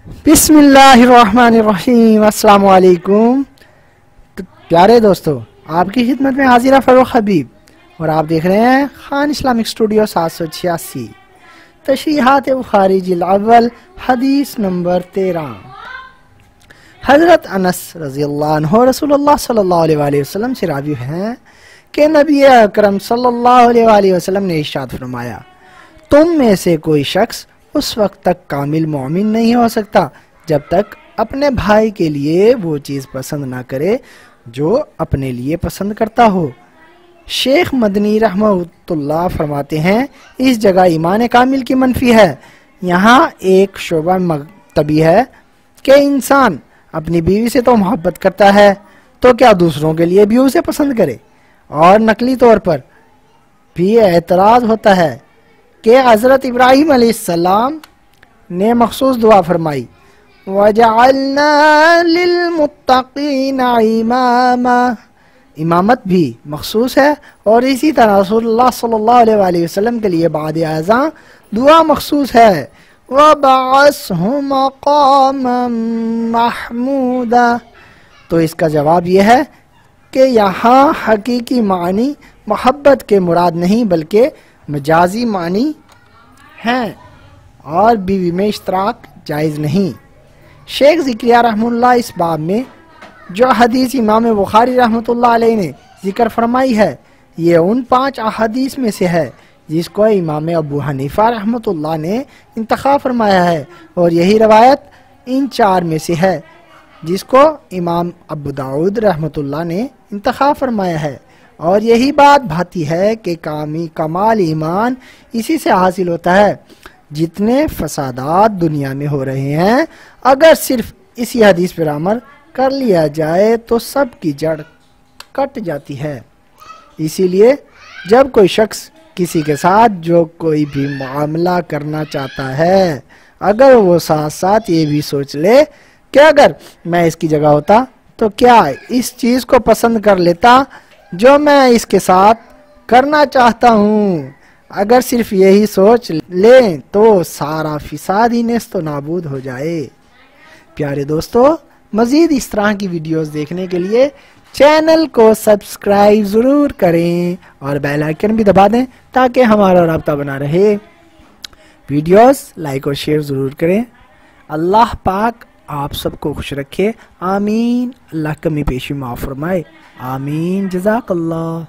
بسم اللہ الرحمن الرحیم۔ السلام علیکم پیارے دوستو، آپ کی خدمت میں حاضر ہے فروخ حبیب اور آپ دیکھ رہے ہیں خان اسلامک اسٹوڈیو 786 تشریحات بخاری جلد اول حدیث نمبر 13۔ حضرت انس رضی اللہ عنہ رسول اللہ صلی اللہ علیہ وآلہ وسلم سے راوی ہیں کہ نبی اکرم صلی اللہ علیہ وآلہ وسلم نے ارشاد فرمایا، تم میں سے کوئی شخص اس وقت تک کامل مومن نہیں ہو سکتا جب تک اپنے بھائی کے لیے وہ چیز پسند نہ کرے جو اپنے لیے پسند کرتا ہو۔ شیخ مدنی رحمہ اللہ فرماتے ہیں اس جگہ ایمان کامل کی منفی ہے۔ یہاں ایک شعبہ مکتبی ہے کہ انسان اپنی بیوی سے تو محبت کرتا ہے تو کیا دوسروں کے لیے بھی اسے پسند کرے، اور نقلی طور پر بھی اعتراض ہوتا ہے کہ حضرت ابراہیم علیہ السلام نے مخصوص دعا فرمائی، وَجَعَلْنَا لِلْمُتَّقِينَ إِمَامًا، امامت بھی مخصوص ہے، اور اسی طرح رسول اللہ صلی اللہ علیہ وآلہ وسلم کے لیے بعد اذان دعا مخصوص ہے، وَبَعَثْهُ مَقَامًا مَحْمُودًا۔ تو اس کا جواب یہ ہے کہ یہاں حقیقی معنی محبت کے مراد نہیں بلکہ مجازی معنی ہیں، اور بیوی میں اشتراک جائز نہیں۔ شیخ ذکریہ رحمہ اللہ اس باب میں جو حدیث امام بخاری رحمۃ اللہ علیہ نے ذکر فرمائی ہے یہ ان 5 احادیث میں سے ہے جس کو امام ابو حنیفہ رحمۃ اللہ نے انتخاب فرمایا ہے، اور یہی روایت ان 4 میں سے ہے جس کو امام ابو داؤد رحمۃ اللہ نے انتخاب فرمایا ہے، اور یہی بات بھاتی ہے کہ کمال ایمان اسی سے حاصل ہوتا ہے۔ جتنے فسادات دنیا میں ہو رہے ہیں اگر صرف اسی حدیث پر عمل کر لیا جائے تو سب کی جڑ کٹ جاتی ہے۔ اسی لیے جب کوئی شخص کسی کے ساتھ جو کوئی بھی معاملہ کرنا چاہتا ہے اگر وہ ساتھ ساتھ یہ بھی سوچ لے کہ اگر میں اس کی جگہ ہوتا تو کیا اس چیز کو پسند کر لیتا جو میں اس کے ساتھ کرنا چاہتا ہوں، اگر صرف یہی سوچ لیں تو سارا فساد ہی نیست و نابود ہو جائے۔ پیارے دوستو، مزید اس طرح کی ویڈیوز دیکھنے کے لیے چینل کو سبسکرائب ضرور کریں اور بیل آئیکن بھی دبا دیں تاکہ ہمارا رابطہ بنا رہے۔ ویڈیوز لائک اور شیئر ضرور کریں۔ اللہ پاک آپ سب کو خوش رکھے، آمین۔ اللہ کمی پیشی معاف فرمائے، آمین۔ جزاک اللہ۔